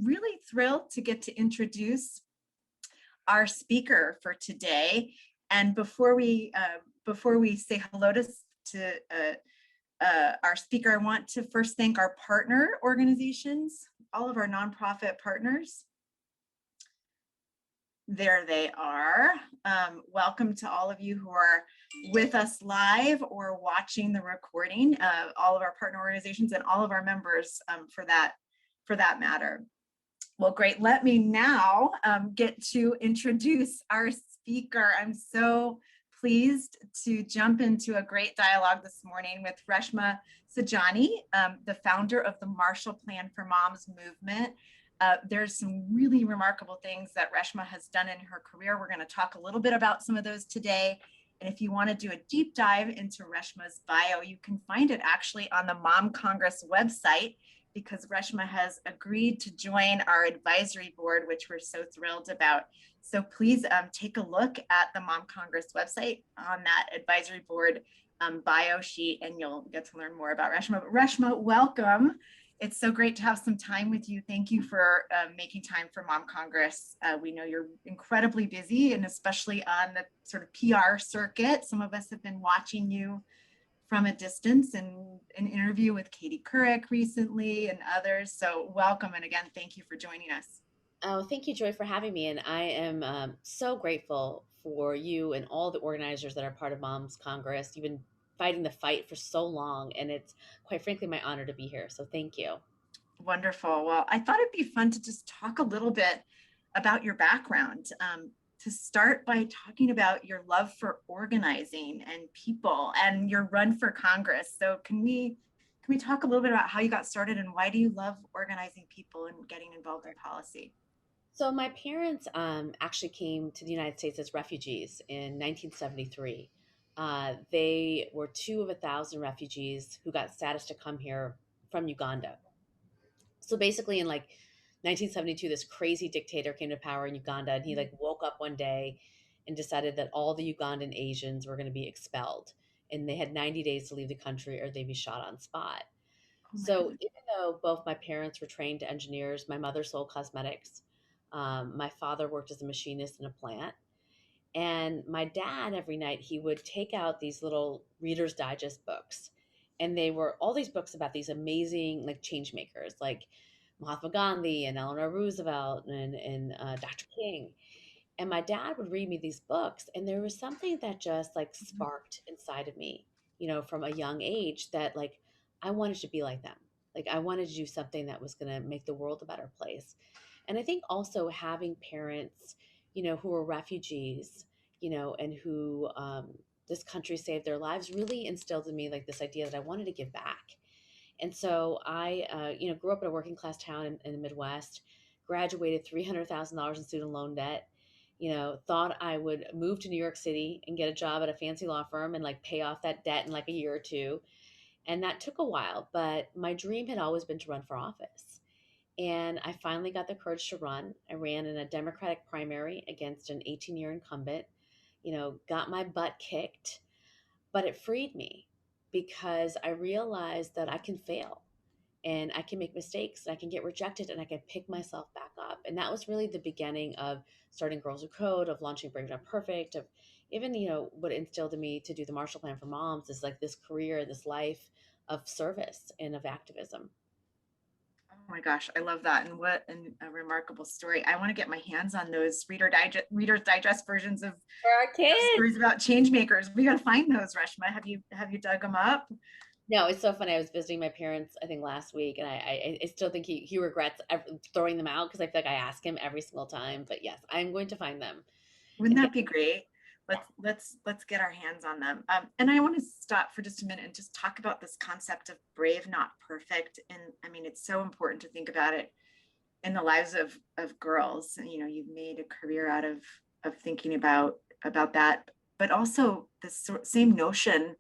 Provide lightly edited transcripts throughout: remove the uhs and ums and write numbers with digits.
I'm really thrilled to get to introduce our speaker for today. And before we say hello to our speaker, I want to first thank our partner organizations, all of our nonprofit partners. There they are. Welcome to all of you who are with us live or watching the recording, all of our partner organizations and all of our members for that matter. Well, great. Let me now get to introduce our speaker. I'm so pleased to jump into a great dialogue this morning with Reshma Sejani, the founder of the Marshall Plan for Moms movement. There's some really remarkable things that Reshma has done in her career. We're going to talk a little bit about some of those today. And if you want to do a deep dive into Reshma's bio, you can find it actually on the Mom Congress website, because Reshma has agreed to join our advisory board, which we're so thrilled about. So please take a look at the Mom Congress website on that advisory board bio sheet, and you'll get to learn more about Reshma. But Reshma, welcome. It's so great to have some time with you. Thank you for making time for Mom Congress. We know you're incredibly busy, and especially on the sort of PR circuit. Some of us have been watching you from a distance and an interview with Katie Couric recently and others. So welcome. And again, thank you for joining us. Oh, thank you, Joy, for having me. And I am so grateful for you and all the organizers that are part of Moms Congress. You've been fighting the fight for so long, and it's quite frankly my honor to be here. So thank you. Wonderful. Well, I thought it'd be fun to just talk a little bit about your background. To start by talking about your love for organizing and people and your run for Congress. So can we talk a little bit about how you got started and why do you love organizing people and getting involved in policy? So my parents actually came to the United States as refugees in 1973. They were two of 1,000 refugees who got status to come here from Uganda. So basically, in like 1972, this crazy dictator came to power in Uganda, and he like woke up one day and decided that all the Ugandan Asians were going to be expelled, and they had 90 days to leave the country or they'd be shot on spot. Oh my So God. even though both my parents were trained engineers, my mother sold cosmetics, my father worked as a machinist in a plant, and my dad, every night, he would take out these little Reader's Digest books. And they were all these books about these amazing like change makers, like Mahatma Gandhi and Eleanor Roosevelt and Dr. King. And my dad would read me these books, and there was something that just like Mhm. sparked inside of me, from a young age that like I wanted to be like them. Like I wanted to do something that was going to make the world a better place. And I think also having parents, who were refugees, and who this country saved their lives really instilled in me like this idea that I wanted to give back. And so I, grew up in a working class town in the Midwest, graduated $300,000 in student loan debt. Thought I would move to New York City and get a job at a fancy law firm and like pay off that debt in like a year or two. And that took a while, but my dream had always been to run for office. And I finally got the courage to run. I ran in a Democratic primary against an 18-year incumbent, got my butt kicked, but it freed me because I realized that I can fail and I can make mistakes and I can get rejected and I can pick myself back up. And that was really the beginning of starting Girls Who Code, of launching Brave Not Perfect, of even, what instilled in me to do the Marshall Plan for Moms is like this career, this life of service and of activism. Oh my gosh, I love that. And what a remarkable story. I want to get my hands on those Reader's Digest versions of For our kids. stories about change makers. We got to find those, Reshma. Have you dug them up? No, it's so funny. I was visiting my parents, I think last week, and I still think he regrets throwing them out because I feel like I ask him every single time. But yes, I'm going to find them Wouldn't and get that be great? Let's get our hands on them. And I want to stop for just a minute and just talk about this concept of brave, not perfect. And I mean, it's so important to think about it in the lives of girls. You've made a career out of thinking about that, but also this same notion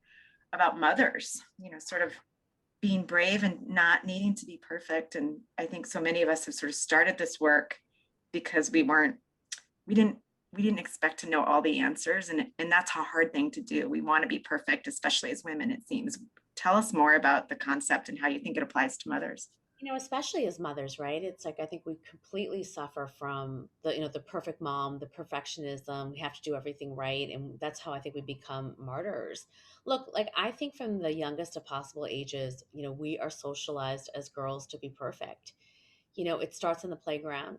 about mothers. Sort of being brave and not needing to be perfect. And I think so many of us have sort of started this work because we didn't we didn't expect to know all the answers, and that's a hard thing to do. We want to be perfect, especially as women, it seems. Tell us more about the concept and how you think it applies to mothers. Especially as mothers, right? It's like I think we completely suffer from the perfect mom, the perfectionism. We have to do everything right, and that's how I think we become martyrs. Look, like I think from the youngest of possible ages, we are socialized as girls to be perfect. It starts on the playground.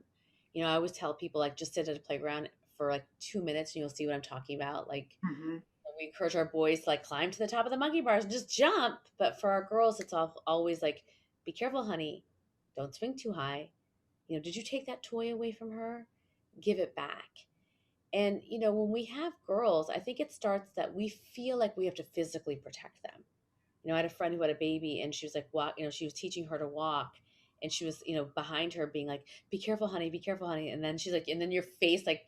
I always tell people like just sit at a playground for like 2 minutes and you'll see what I'm talking about. Like Mhm. we encourage our boys to like climb to the top of the monkey bars and just jump. But for our girls, it's always like, be careful, honey. Don't swing too high. Did you take that toy away from her? Give it back. And, when we have girls, I think it starts that we feel like we have to physically protect them. I had a friend who had a baby and she was like, walk, she was teaching her to walk. And she was, behind her being like, be careful, honey, be careful, honey. And then she's like, and then your face, like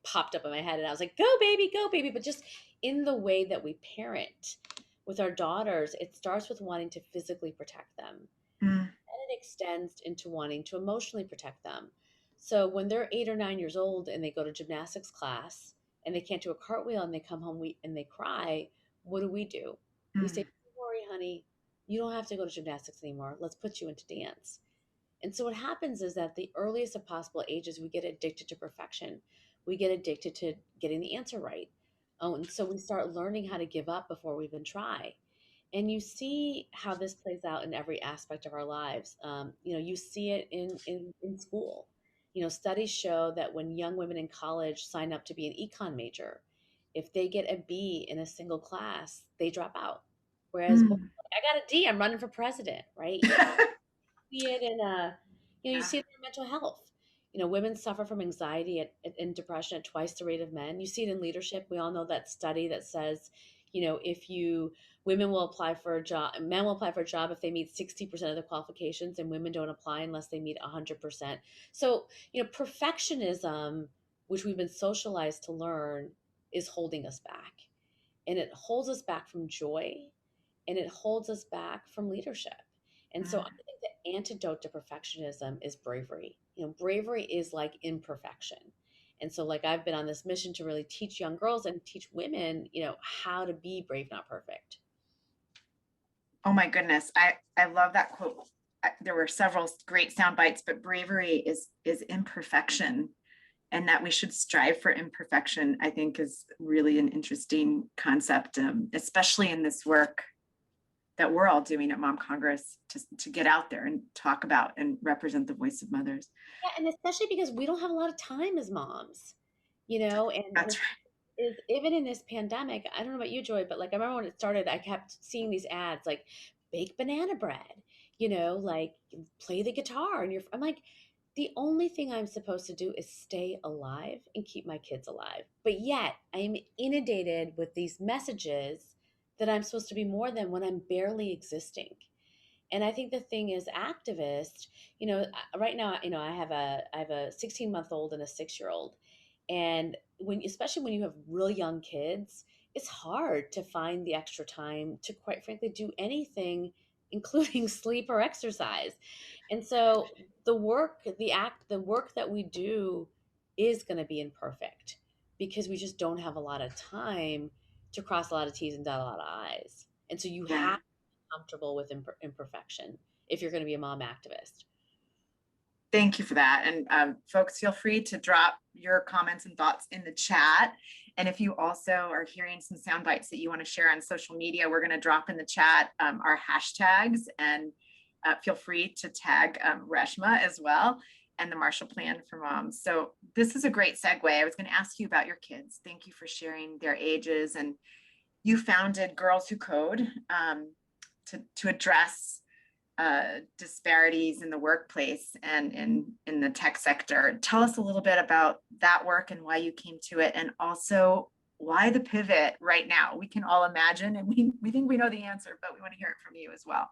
popped up in my head. And I was like, go, baby. But just in the way that we parent with our daughters, it starts with wanting to physically protect them. Mm, And it extends into wanting to emotionally protect them. So when they're 8 or 9 years old and they go to gymnastics class and they can't do a cartwheel and they come home and they cry, what do? We say, mm, don't worry, honey, you don't have to go to gymnastics anymore. Let's put you into dance. And so what happens is that the earliest of possible ages, we get addicted to perfection. We get addicted to getting the answer right. Oh, and so we start learning how to give up before we even try. And you see how this plays out in every aspect of our lives. You see it in school. Studies show that when young women in college sign up to be an econ major, if they get a B in a single class, they drop out. Whereas boys, mm. like, I got a D, I'm running for president, right? You see it in you Yeah. see it in mental health. Women suffer from anxiety and depression at twice the rate of men. You see it in leadership. We all know that study that says, if you women will apply for a job, men will apply for a job if they meet 60% of the qualifications, and women don't apply unless they meet 100%. So, perfectionism, which we've been socialized to learn, is holding us back, and it holds us back from joy, and it holds us back from leadership. And so I Mm. think the antidote to perfectionism is bravery. Bravery is like imperfection. And so like I've been on this mission to really teach young girls and teach women, how to be brave, not perfect. Oh my goodness. I love that quote. There were several great sound bites, but bravery is imperfection, and that we should strive for imperfection, I think is really an interesting concept, especially in this work that we're all doing at Mom Congress to get out there and talk about and represent the voice of mothers. Yeah, and especially because we don't have a lot of time as moms, and That's right. is even in this pandemic, I don't know about you, Joy, but like I remember when it started, I kept seeing these ads like bake banana bread, like play the guitar, and I'm like, the only thing I'm supposed to do is stay alive and keep my kids alive. But yet I am inundated with these messages that I'm supposed to be more than when I'm barely existing. And I think the thing is, activist, right now, I have a 16-month old and a 6-year old, and especially when you have really young kids, it's hard to find the extra time to, quite frankly, do anything, including sleep or exercise. And so the work that we do is going to be imperfect because we just don't have a lot of time to cross a lot of T's and dot a lot of I's. And so you Yeah. have comfortable with imperfection if you're going to be a mom activist. Thank you for that. And folks, feel free to drop your comments and thoughts in the chat. And if you also are hearing some sound bites that you want to share on social media, we're going to drop in the chat our hashtags, and feel free to tag Reshma as well, and the Marshall Plan for Moms. So this is a great segue. I was going to ask you about your kids. Thank you for sharing their ages. And you founded Girls Who Code to address disparities in the workplace and in the tech sector. Tell us a little bit about that work and why you came to it, and also why the pivot right now. We can all imagine, and we think we know the answer, but we want to hear it from you as well.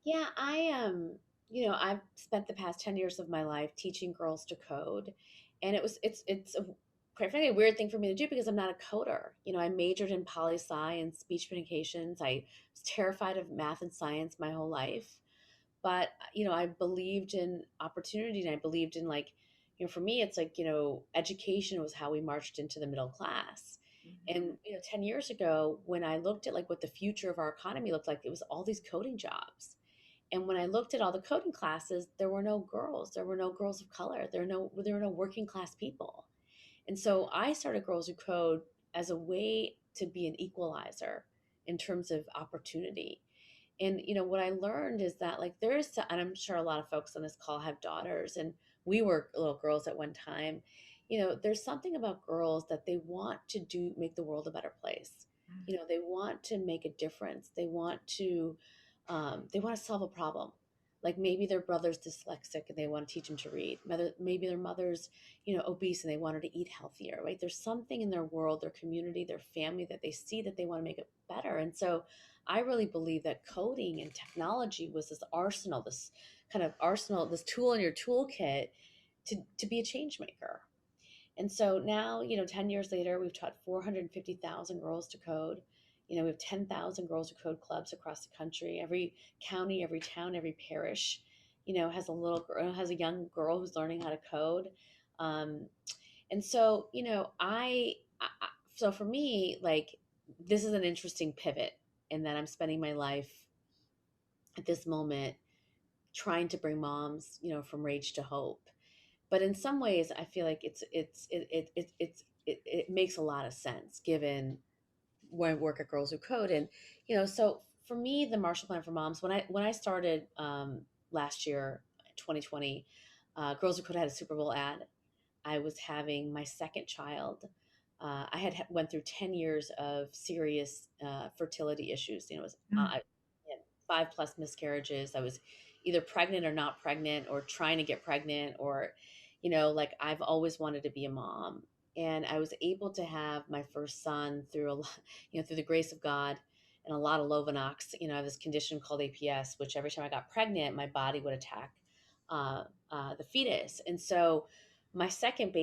Yeah, I've spent the past 10 years of my life teaching girls to code. And it's a quite frankly a weird thing for me to do because I'm not a coder. I majored in poli sci and speech communications. I was terrified of math and science my whole life. But I believed in opportunity, and I believed in, like, for me it's like, education was how we marched into the middle class. Mhm. And 10 years ago when I looked at like what the future of our economy looked like, it was all these coding jobs. And when I looked at all the coding classes, there were no girls. There were no girls of color. There were no working class people. And so I started Girls Who Code as a way to be an equalizer in terms of opportunity. And what I learned is that, like, and I'm sure a lot of folks on this call have daughters, and we were little girls at one time. There's something about girls that they want to do, make the world a better place. They want to make a difference. They want to solve a problem. Like, maybe their brother's dyslexic and they want to teach him to read. Maybe their mother's obese and they want her to eat healthier, right? There's something in their world, their community, their family, that they see that they want to make it better. And so I really believe that coding and technology was this arsenal, this tool in your toolkit to be a change maker. And so now, 10 years later, we've taught 450,000 girls to code. We have 10,000 girls who code clubs across the country. Every county, every town, every parish, has a little girl, has a young girl who's learning how to code. Um, and so, so for me, like, this is an interesting pivot in that I'm spending my life at this moment trying to bring moms, from rage to hope. But in some ways, I feel like it makes a lot of sense given where I work at Girls Who Code. And so for me, the Marshall Plan for Moms, when I started last year, 2020, Girls Who Code had a Super Bowl ad. I was having my second child. I had went through 10 years of serious fertility issues. It was I had 5+ miscarriages. I was either pregnant or not pregnant, or trying to get pregnant, or like, I've always wanted to be a mom. And I was able to have my first son through a lot, through the grace of God and a lot of Lovenox. I have this condition called APS, which every time I got pregnant, my body would attack the fetus. And so my second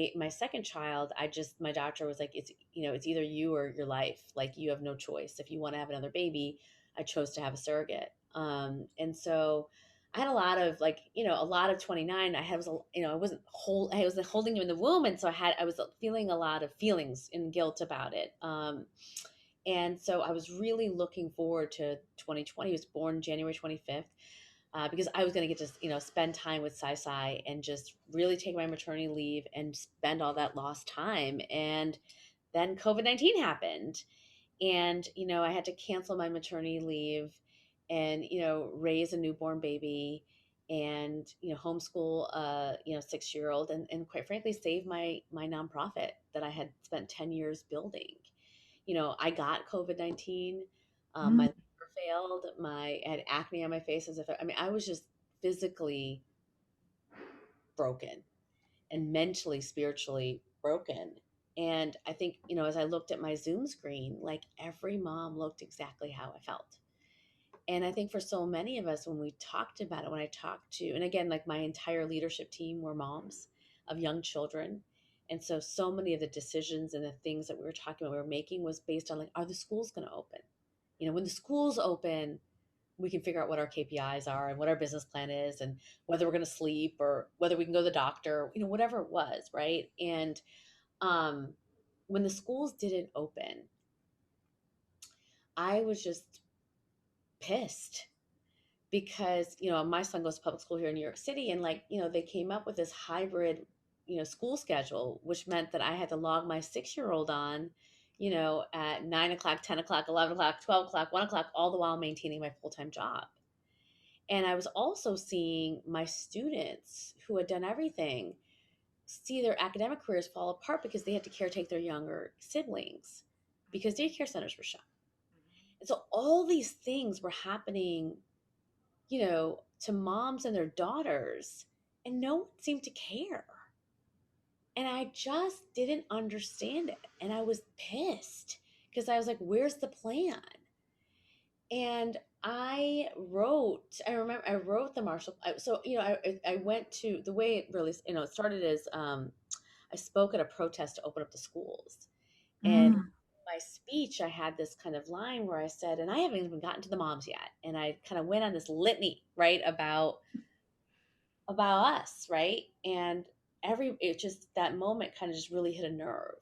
child, my doctor was like, it's either you or your life. Like, you have no choice. If you want to have another baby, I chose to have a surrogate. And so I had a lot of, like, a lot of 29. I wasn't holding him in the womb. And so I was feeling a lot of feelings and guilt about it. And so I was really looking forward to 2020. He was born January 25th. Because I was going to get to, spend time with Sai and just really take my maternity leave and spend all that lost time. And then COVID-19 happened, and I had to cancel my maternity leave and raise a newborn baby, and homeschool 6-year-old, and quite frankly save my nonprofit that I had spent 10 years building. I got COVID-19. My liver failed. I had acne on my face, I was just physically broken, and mentally, spiritually broken. And I think, as I looked at my Zoom screen, like, every mom looked exactly how I felt. And I think for so many of us, when we talked about it, when I talked to, and again, like, my entire leadership team were moms of young children. And so many of the decisions and the things that we were talking about, we were making, was based on, like, are the schools going to open? When the schools open, we can figure out what our KPIs are and what our business plan is, and whether we're going to sleep or whether we can go to the doctor, whatever it was. Right. And um, when the schools didn't open, I was just pissed because, my son goes to public school here in New York City, and, like, they came up with this hybrid, school schedule, which meant that I had to log my 6-year-old on, at 9 o'clock, 10 o'clock, 11 o'clock, 12 o'clock, 1 o'clock, all the while maintaining my full-time job. And I was also seeing my students who had done everything see their academic careers fall apart because they had to caretake their younger siblings because daycare centers were shut. And so all these things were happening, to moms and their daughters, and no one seemed to care. And I just didn't understand it. And I was pissed because I was like, where's the plan? And I remember I wrote the Marshall. So, I went to, the way it really, it started as, I spoke at a protest to open up the schools. And my speech, I had this kind of line where I said, and I haven't even gotten to the moms yet. And I kind of went on this litany, right, about us, right? And it just, that moment kind of just really hit a nerve.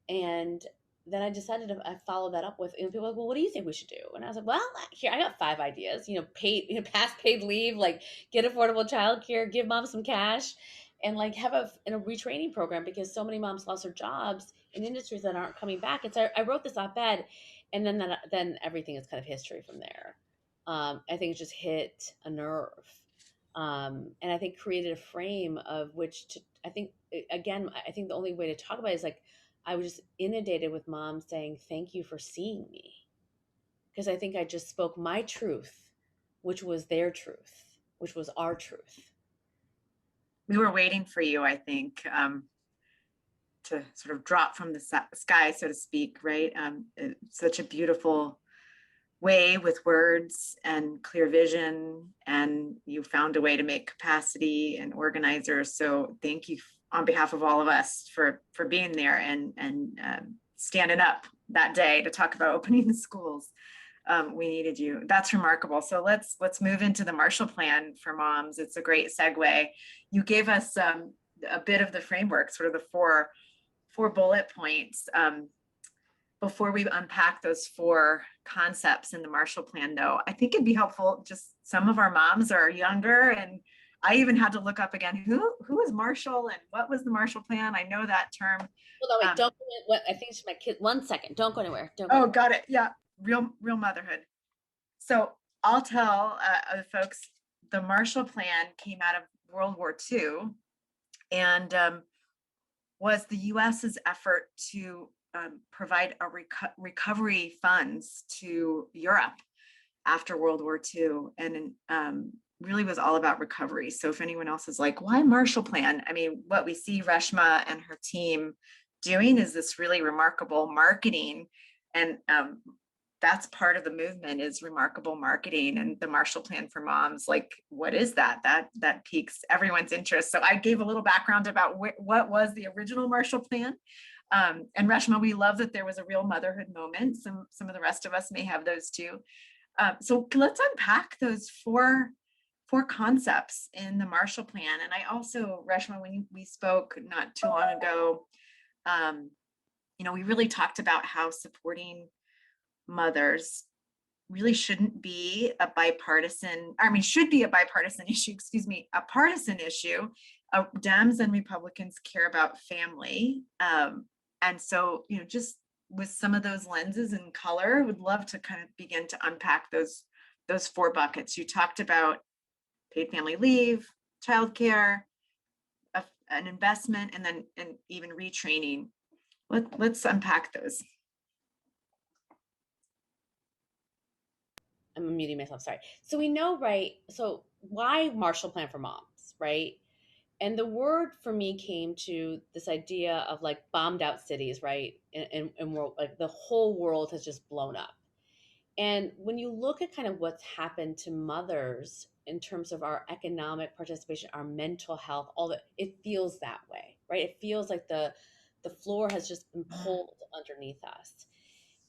And then I decided to I follow that up with, people were like, well, what do you think we should do? And I was like, well, here, I got 5 ideas, paid, past paid leave, like get affordable childcare, give mom some cash, and like have a retraining program, because so many moms lost their jobs in industries that aren't coming back. And so I wrote this op-ed, and then everything is kind of history from there. I think it just hit a nerve. And I think created a frame of which to, I think, again, I think the only way to talk about it is like, I was just inundated with moms saying, thank you for seeing me. Because I think I just spoke my truth, which was their truth, which was our truth. We were waiting for you, I think, to sort of drop from the sky, so to speak, right? It's such a beautiful way with words and clear vision, and you found a way to make capacity and organizers. So thank you on behalf of all of us for being there and standing up that day to talk about opening the schools. We needed you. That's remarkable. So let's move into the Marshall Plan for moms. It's a great segue. You gave us a bit of the framework, sort of the four bullet points. Before we unpack those 4 concepts in the Marshall Plan, though, I think it'd be helpful. Just some of our moms are younger, and I even had to look up again who is Marshall and what was the Marshall Plan. I know that term. Hold on, wait, don't. What I think it's my kid. 1 second, don't go anywhere. Don't. Go Oh, anywhere. got it. Yeah, real motherhood. So I'll tell the folks the Marshall Plan came out of World War II and was the U.S.'s effort to provide a recovery funds to Europe after World War II, and really was all about recovery. So if anyone else is like, why Marshall Plan? I mean, what we see Reshma and her team doing is this really remarkable marketing, and that's part of the movement, is remarkable marketing. And the Marshall Plan for moms, like, what is that? That piques everyone's interest. So I gave a little background about what was the original Marshall Plan. And Reshma, we love that there was a real motherhood moment. Some of the rest of us may have those too. So let's unpack those four concepts in the Marshall Plan. And I also, Reshma, when we spoke not too long ago, we really talked about how supporting mothers really shouldn't be a bipartisan, should be a bipartisan issue, a partisan issue. Dems and Republicans care about family. And so, just with some of those lenses and color, would love to kind of begin to unpack those 4 buckets. You talked about paid family leave, childcare, an investment, and even retraining. Let's unpack those. I'm muting myself. Sorry. So we know, right? So why Marshall Plan for moms, right? And the word for me came to this idea of like bombed out cities, right? And world, like the whole world has just blown up. And when you look at kind of what's happened to mothers in terms of our economic participation, our mental health, all that, it feels that way, right? It feels like the floor has just been pulled underneath us.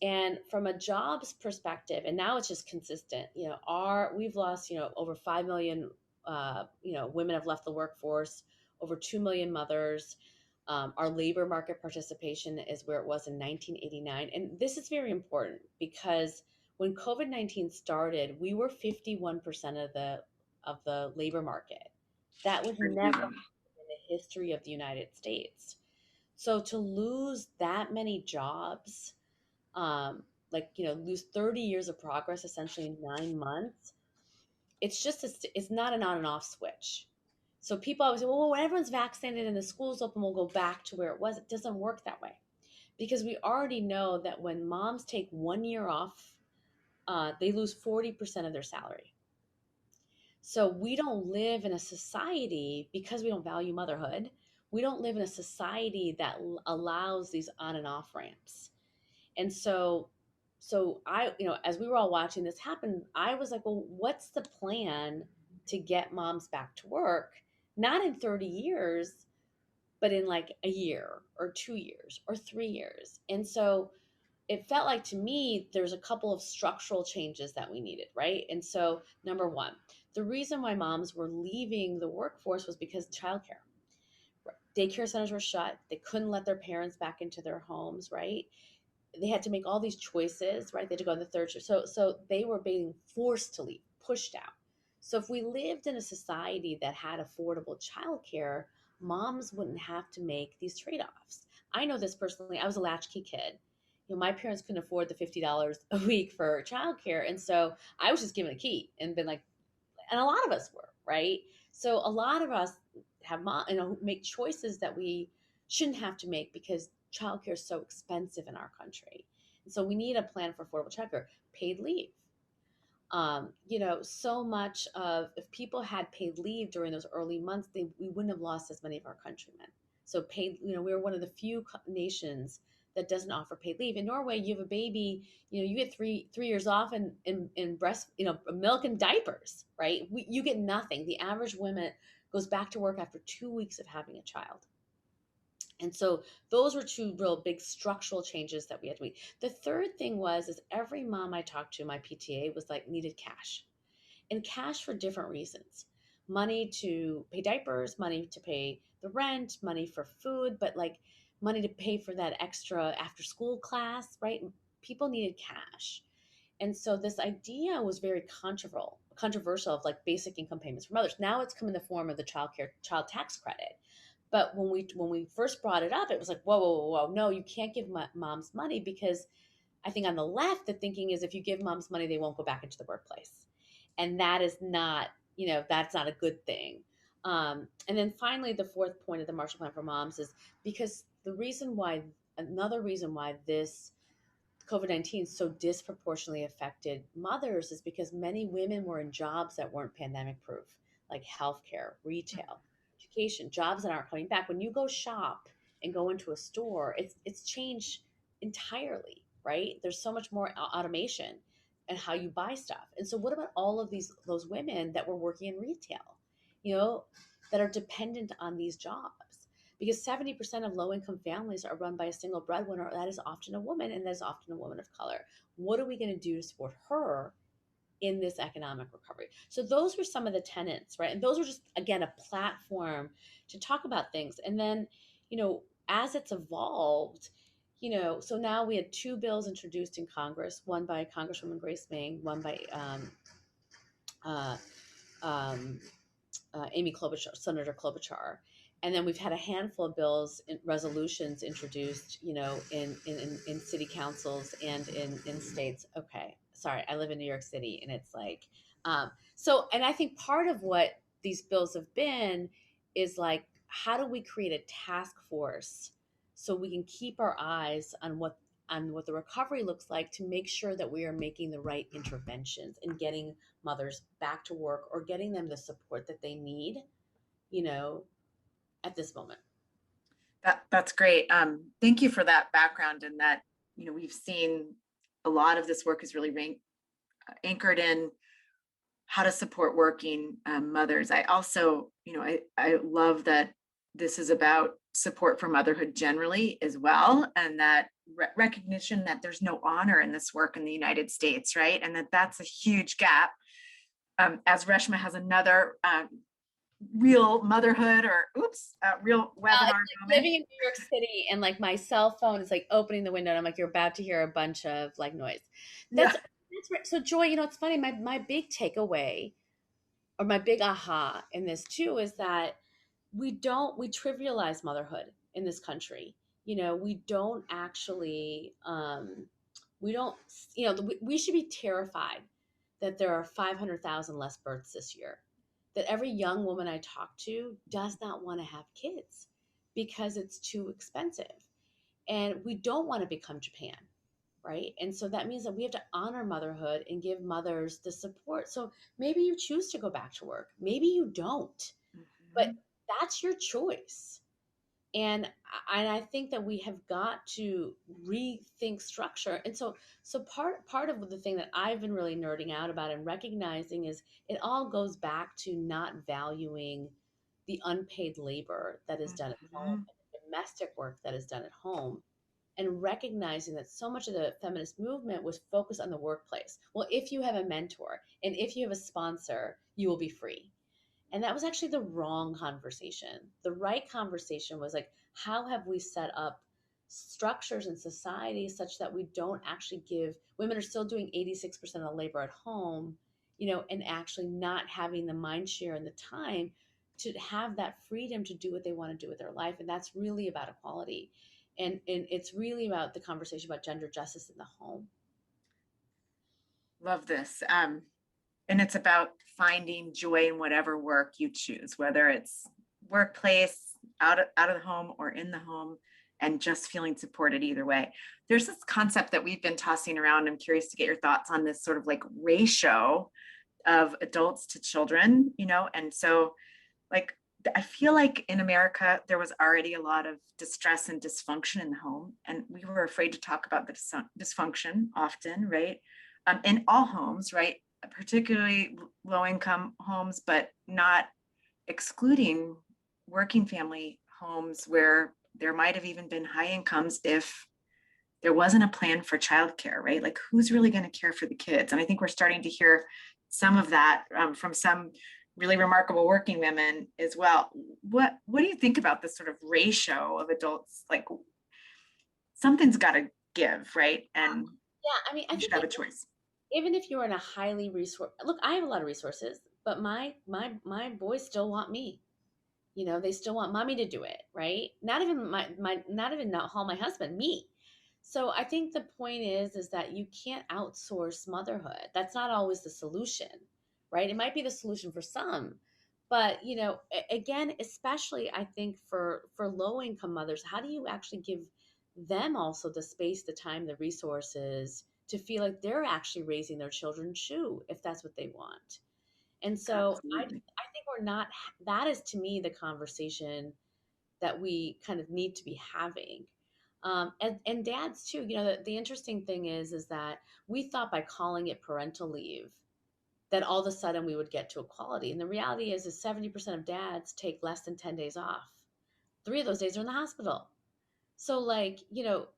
And from a jobs perspective, and now it's just consistent, we've lost, over 5 million, women have left the workforce, over 2 million mothers. Our labor market participation is where it was in 1989. And this is very important because when COVID-19 started, we were 51% of the labor market. That was never in the history of the United States. So to lose that many jobs, lose 30 years of progress essentially in 9 months, it's not an on and off switch. So people always say, well, when everyone's vaccinated and the school's open, we'll go back to where it was. It doesn't work that way, because we already know that when moms take 1 year off, they lose 40% of their salary. So we don't live in a society, because we don't value motherhood, we don't live in a society that allows these on and off ramps. And so I, as we were all watching this happen, I was like, well, what's the plan to get moms back to work? Not in 30 years, but in like a year or 2 years or 3 years. And so it felt like to me, there's a couple of structural changes that we needed, right? And so number one, the reason why moms were leaving the workforce was because childcare. Daycare centers were shut. They couldn't let their parents back into their homes, right? they had to make all these choices, right? They had to go on the third shift. So they were being forced to leave, pushed out. So if we lived in a society that had affordable childcare, moms wouldn't have to make these trade-offs. I know this personally. I was a latchkey kid. My parents couldn't afford the $50 a week for childcare, and so I was just given a key and been like, and a lot of us were, right? So a lot of us have, make choices that we shouldn't have to make because childcare is so expensive in our country. And so we need a plan for affordable childcare, paid leave. So much of, if people had paid leave during those early months, we wouldn't have lost as many of our countrymen. So paid, we're one of the few nations that doesn't offer paid leave. In Norway, you have a baby, you get three years off in breast, milk and diapers, right? You get nothing. The average woman goes back to work after 2 weeks of having a child. And so those were two real big structural changes that we had to make. The third thing is every mom I talked to, my PTA was like, needed cash, and cash for different reasons. Money to pay diapers, money to pay the rent, money for food, but like money to pay for that extra after school class, right? People needed cash. And so this idea was very controversial of like basic income payments for mothers. Now it's come in the form of the child tax credit. But when we first brought it up, it was like, whoa, whoa, whoa, whoa, no, you can't give moms money, because I think on the left, the thinking is if you give moms money, they won't go back into the workplace. And that is not, that's not a good thing. And then finally, the fourth point of the Marshall Plan for Moms is because another reason why this COVID-19 so disproportionately affected mothers is because many women were in jobs that weren't pandemic proof, like healthcare, retail, education, jobs that aren't coming back. When you go shop and go into a store, it's changed entirely, right? There's so much more automation and how you buy stuff. And so what about all of those women that were working in retail, you know, that are dependent on these jobs? Because 70% of low income families are run by a single breadwinner. That is often a woman, and that is often a woman of color. What are we going to do to support her in this economic recovery? So those were some of the tenets, right? And those were just, again, a platform to talk about things. And then, as it's evolved, so now we had two bills introduced in Congress, one by Congresswoman Grace Meng, one by uh, um, Amy Klobuchar, Senator Klobuchar. And then we've had a handful of bills and resolutions introduced, in city councils and in states. Okay, sorry, I live in New York City, and it's like, and I think part of what these bills have been is like, how do we create a task force so we can keep our eyes on what the recovery looks like, to make sure that we are making the right interventions and getting mothers back to work or getting them the support that they need, you know, at this moment. That's great. Thank you for that background, and that, we've seen a lot of this work is really anchored in how to support working mothers. I also, I love that this is about support for motherhood generally as well, and that recognition that there's no honor in this work in the United States, right? And that's a huge gap. As Reshma has another real motherhood or real webinar Like moment. living in New York City, and like my cell phone is like opening the window, and I'm like, you're about to hear a bunch of like noise. Yeah. That's right. So Joy, it's funny. My big takeaway, or my big aha in this too, is that we trivialize motherhood in this country. We don't actually, we don't, we should be terrified that there are 500,000 less births this year, that every young woman I talk to does not want to have kids because it's too expensive. And we don't want to become Japan, right? And so that means that we have to honor motherhood and give mothers the support. So maybe you choose to go back to work, maybe you don't, but Mhm. that's your choice. And I think that we have got to rethink structure. And so part of the thing that I've been really nerding out about and recognizing is it all goes back to not valuing the unpaid labor that is done at home, Mhm. the domestic work that is done at home, and recognizing that so much of the feminist movement was focused on the workplace. Well, if you have a mentor and if you have a sponsor, you will be free. And that was actually the wrong conversation. The right conversation was like, how have we set up structures in society such that we don't actually give women are still doing 86% of the labor at home, and actually not having the mind share and the time to have that freedom to do what they want to do with their life. And that's really about equality. And it's really about the conversation about gender justice in the home. Love this. And it's about finding joy in whatever work you choose, whether it's workplace, out of the home or in the home, and just feeling supported either way. There's this concept that we've been tossing around. I'm curious to get your thoughts on this sort of like ratio of adults to children, and so like I feel like in America, there was already a lot of distress and dysfunction in the home, and we were afraid to talk about the dysfunction often, right? In all homes, right? Particularly low income homes, but not excluding working family homes where there might have even been high incomes if there wasn't a plan for childcare, right? Like who's really going to care for the kids? And I think we're starting to hear some of that from some really remarkable working women as well. What do you think about this sort of ratio of adults? Like something's got to give, right? And Yeah, I mean, I you should think have a choice. even if you're in a highly resource, look, I have a lot of resources, but my boys still want me. They still want mommy to do it, right? Not even not even not haul my husband, me. So I think the point is that you can't outsource motherhood. That's not always the solution, right? It might be the solution for some, but again, especially I think for low income mothers, how do you actually give them also the space, the time, the resources to feel like they're actually raising their children too, if that's what they want? And so Absolutely. I think we're not, that is to me the conversation that we kind of need to be having. And dads too, the interesting thing is that we thought by calling it parental leave that all of a sudden we would get to equality. And the reality is 70% of dads take less than 10 days off. 3 of those days are in the hospital. So like,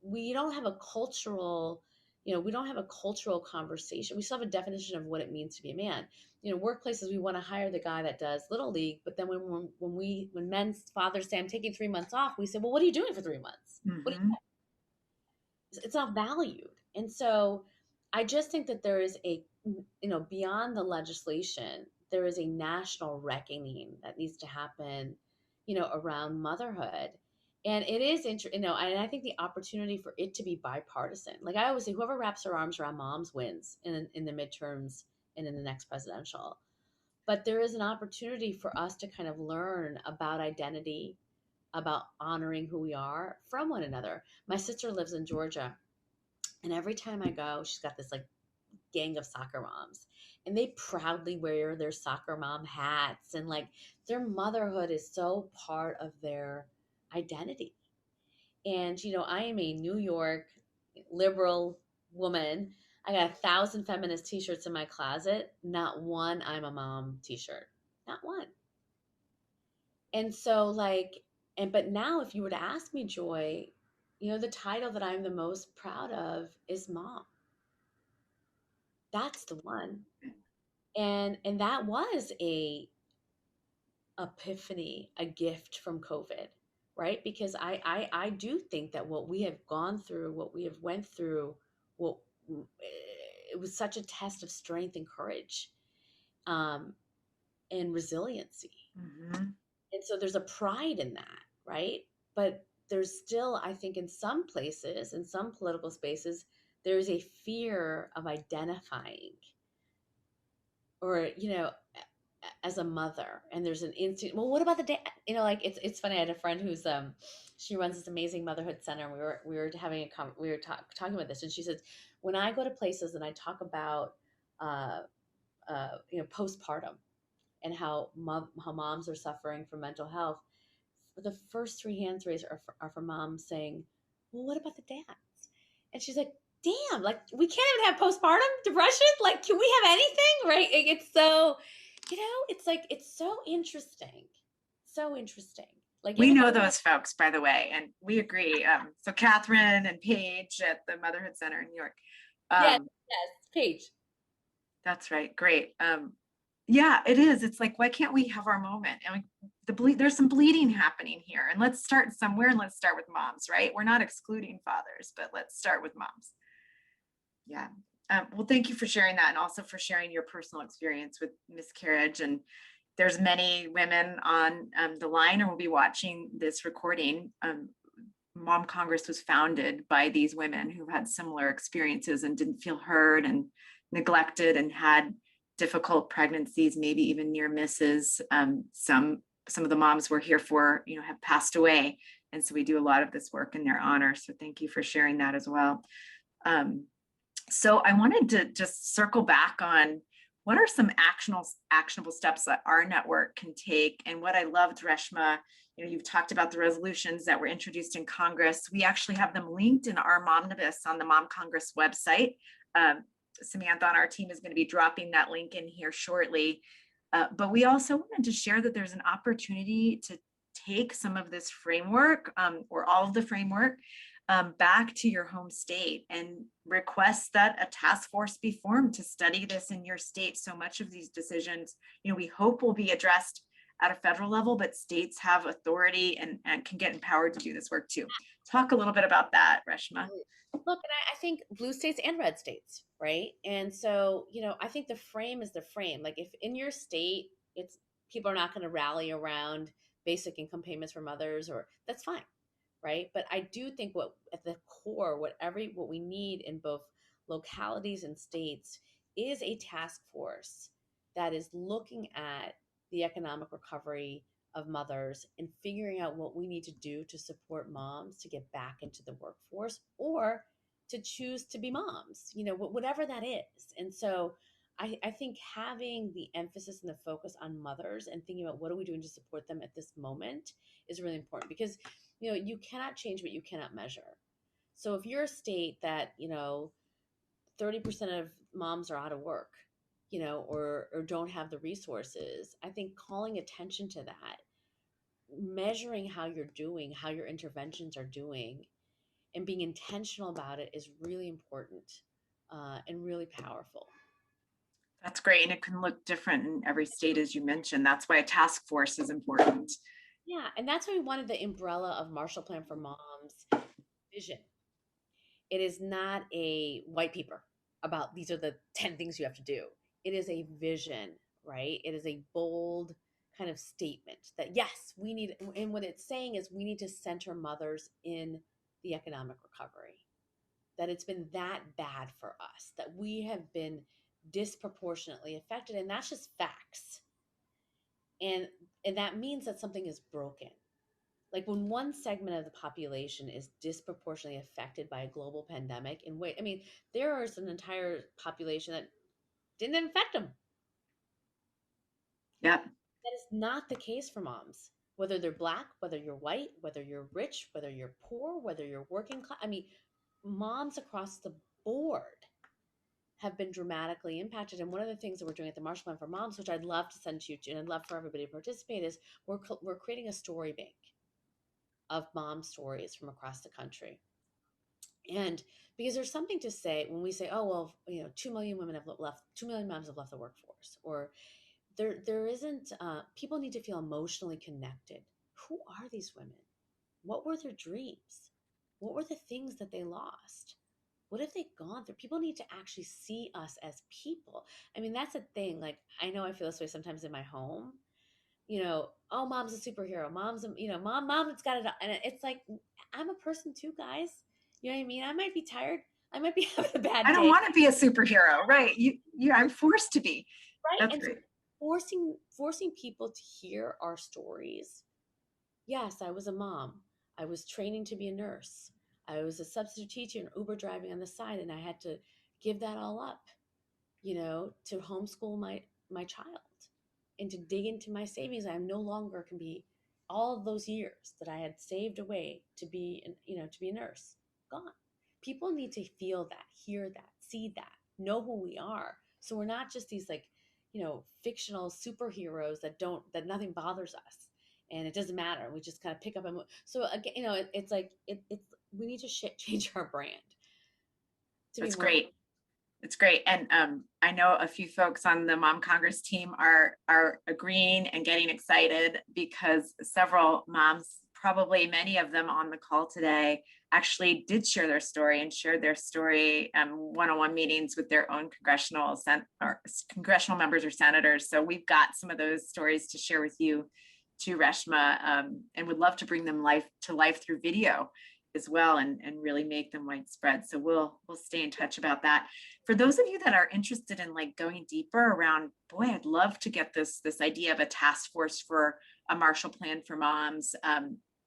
we don't have a cultural, we don't have a cultural conversation. We still have a definition of what it means to be a man. Workplaces, we want to hire the guy that does little league, but then when men's fathers say I'm taking 3 months off, we say, well, what are you doing for 3 months? What Mm-hmm. it's not valued. And so I just think that there is beyond the legislation, there is a national reckoning that needs to happen, around motherhood. And it is interesting, and I think the opportunity for it to be bipartisan. Like I always say, whoever wraps their arms around moms wins in the midterms and in the next presidential. But there is an opportunity for us to kind of learn about identity, about honoring who we are from one another. My sister lives in Georgia, and every time I go, she's got this like gang of soccer moms, and they proudly wear their soccer mom hats, and like their motherhood is so part of their identity. And I am a New York liberal woman. I got 1,000 feminist t-shirts in my closet. Not one I'm a mom t-shirt. Not one. And so like, but now if you were to ask me, Joy, the title that I'm the most proud of is mom. That's the one. And that was a epiphany, a gift from COVID, right? Because I do think that what we have gone through, what we have went through, what it was such a test of strength and courage, um, and resiliency. Mm-hmm. And so there's a pride in that, right? But there's still, I think, in some places, in some political spaces, there's a fear of identifying or, as a mother. And there's an instinct, well, what about the dad? Like it's funny. I had a friend who's she runs this amazing motherhood center. And we were having we were talking about this, and she says, when I go to places and I talk about uh postpartum and how moms are suffering from mental health, the first 3 hands raised are for moms saying, well, what about the dads? And she's like, damn, like we can't even have postpartum depression. Like, can we have anything? Right. It's so, it's like, it's so interesting. So interesting. Like We even know those folks, by the way, and we agree. So Catherine and Paige at the Motherhood Center in New York. yes, Um, yes, Paige. that's right. Great. Yeah, it is. It's like, why can't we have our moment? And there's some bleeding happening here. And let's start somewhere, and let's start with moms, right? We're not excluding fathers, but let's start with moms. Yeah. Well, thank you for sharing that, and also for sharing your personal experience with miscarriage. And there's many women on the line, or will be watching this recording. Mom Congress was founded by these women who had similar experiences and didn't feel heard and neglected and had difficult pregnancies, maybe even near misses. Some of the moms we're here for, have passed away, and so we do a lot of this work in their honor. So thank you for sharing that as well. So I wanted to just circle back on what are some actionable steps that our network can take. And what I loved, Reshma, you've talked about the resolutions that were introduced in Congress. We actually have them linked in our Momnibus on the Mom Congress website. Samantha on our team is going to be dropping that link in here shortly. But we also wanted to share that there's an opportunity to take some of this framework, or all of the framework, back to your home state and request that a task force be formed to study this in your state. So much of these decisions, we hope will be addressed at a federal level, but states have authority and can get empowered to do this work too. Talk a little bit about that, Reshma. Look, and I think blue states and red states, right? And so, I think the frame is the frame. Like if in your state, it's people are not going to rally around basic income payments for mothers, or that's fine, right? But I do think what at the core, what we need in both localities and states is a task force that is looking at the economic recovery of mothers and figuring out what we need to do to support moms to get back into the workforce or to choose to be moms, whatever that is. And so I think having the emphasis and the focus on mothers and thinking about what are we doing to support them at this moment is really important, because you cannot change what you cannot measure. So if you're a state that 30% of moms are out of work, or don't have the resources, I think calling attention to that, measuring how you're doing, how your interventions are doing, and being intentional about it is really important, and really powerful. That's great. And it can look different in every state, as you mentioned. That's why a task force is important. Yeah, and that's why we wanted the umbrella of Marshall Plan for Moms vision. It is not a white paper about these are the 10 things you have to do. It is a vision, right? It is a bold kind of statement that yes, we need, and what it's saying is we need to center mothers in the economic recovery. That it's been that bad for us, that we have been disproportionately affected, and that's just facts. And and that means that something is broken. Like when one segment of the population is disproportionately affected by a global pandemic, and wait, I mean, there is an entire population that didn't infect them. Yeah. That is not the case for moms. Whether they're black, whether you're white, whether you're rich, whether you're poor, whether you're working class. I mean, moms across the board have been dramatically impacted. And one of the things that we're doing at the Marshall Plan for Moms, which I'd love to send to you, and I'd love for everybody to participate, is we're creating a story bank of mom stories from across the country. And because there's something to say when we say, oh, well, 2 million women have left, 2 million moms have left the workforce, or there isn't, people need to feel emotionally connected. Who are these women? What were their dreams? What were the things that they lost? What have they gone through? People need to actually see us as people. I mean, that's a thing. Like, I know I feel this way sometimes in my home. Oh, mom's a superhero. Mom's, mom, it's got it. And it's like, I'm a person too, guys. You know what I mean? I might be tired. I might be having a I bad don't day, want to be a superhero, right? I'm forced to be. right? That's And so great. forcing people to hear our stories. Yes, I was a mom. I was training to be a nurse. I was a substitute teacher and Uber driving on the side, and I had to give that all up, to homeschool my child and to dig into my savings. I no longer can be all of those years that I had saved away to be, to be a nurse, gone. People need to feel that, hear that, see that, know who we are. So we're not just these like, fictional superheroes that nothing bothers us and it doesn't matter. We just kind of pick up and move. So again, it's like it's we need to change our brand to be That's more. great. It's great. And I know a few folks on the Mom Congress team are agreeing and getting excited because several moms, probably many of them on the call today, actually did share their story and shared their story one-on-one meetings with their own congressional members or senators. So we've got some of those stories to share with you too, Reshma, and would love to bring them to life through video as well, and really make them widespread. So we'll stay in touch about that. For those of you that are interested in like going deeper around, boy, I'd love to get this idea of a task force for a Marshall Plan for moms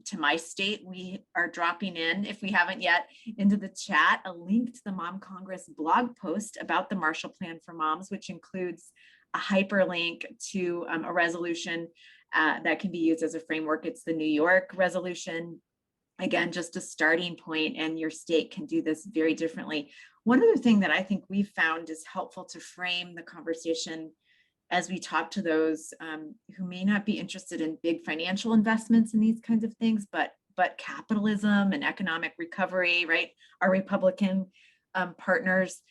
to my state. We are dropping in, if we haven't yet, into the chat, a link to the Mom Congress blog post about the Marshall Plan for Moms, which includes a hyperlink to a resolution that can be used as a framework. It's the New York resolution. Again, just a starting point, and your state can do this very differently. One other thing that I think we've found is helpful to frame the conversation as we talk to those who may not be interested in big financial investments in these kinds of things, but capitalism and economic recovery, right? Our Republican partners,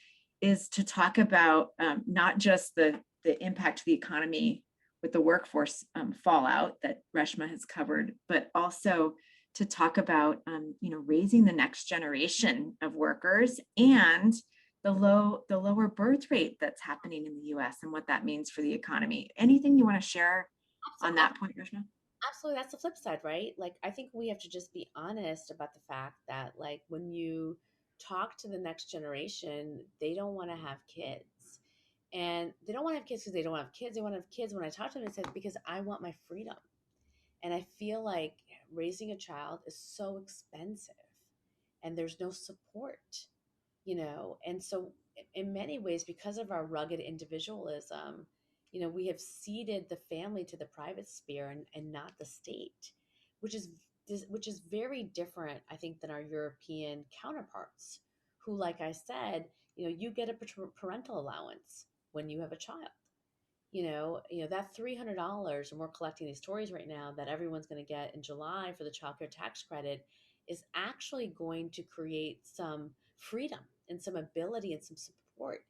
is to talk about not just the impact to the economy with the workforce fallout that Reshma has covered, but also to talk about raising the next generation of workers and the lower birth rate that's happening in the US and what that means for the economy. Anything you want to share on Absolutely. that point, Reshma? Absolutely, that's the flip side, right? Like, I think we have to just be honest about the fact that, like, when you talk to the next generation, they don't want to have kids. And they don't want to have kids because they don't want to have kids. They want to have kids. When I talk to them, they said, because I want my freedom. And I feel like raising a child is so expensive and there's no support, and so in many ways, because of our rugged individualism, we have ceded the family to the private sphere, and not the state, which is which is very different, I think, than our European counterparts, who, like I said, you get a parental allowance when you have a child. That $300, and we're collecting these stories right now that everyone's going to get in July for the child care tax credit, is actually going to create some freedom and some ability and some support.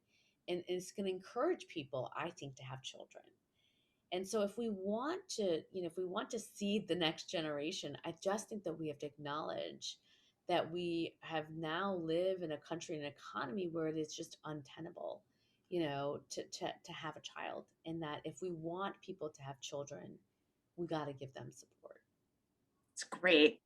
And it's going to encourage people, I think, to have children. And so if we want to seed the next generation, I just think that we have to acknowledge that we have now live in a country and an economy where it is just untenable, to have a child. And that if we want people to have children, we got to give them support. It's great.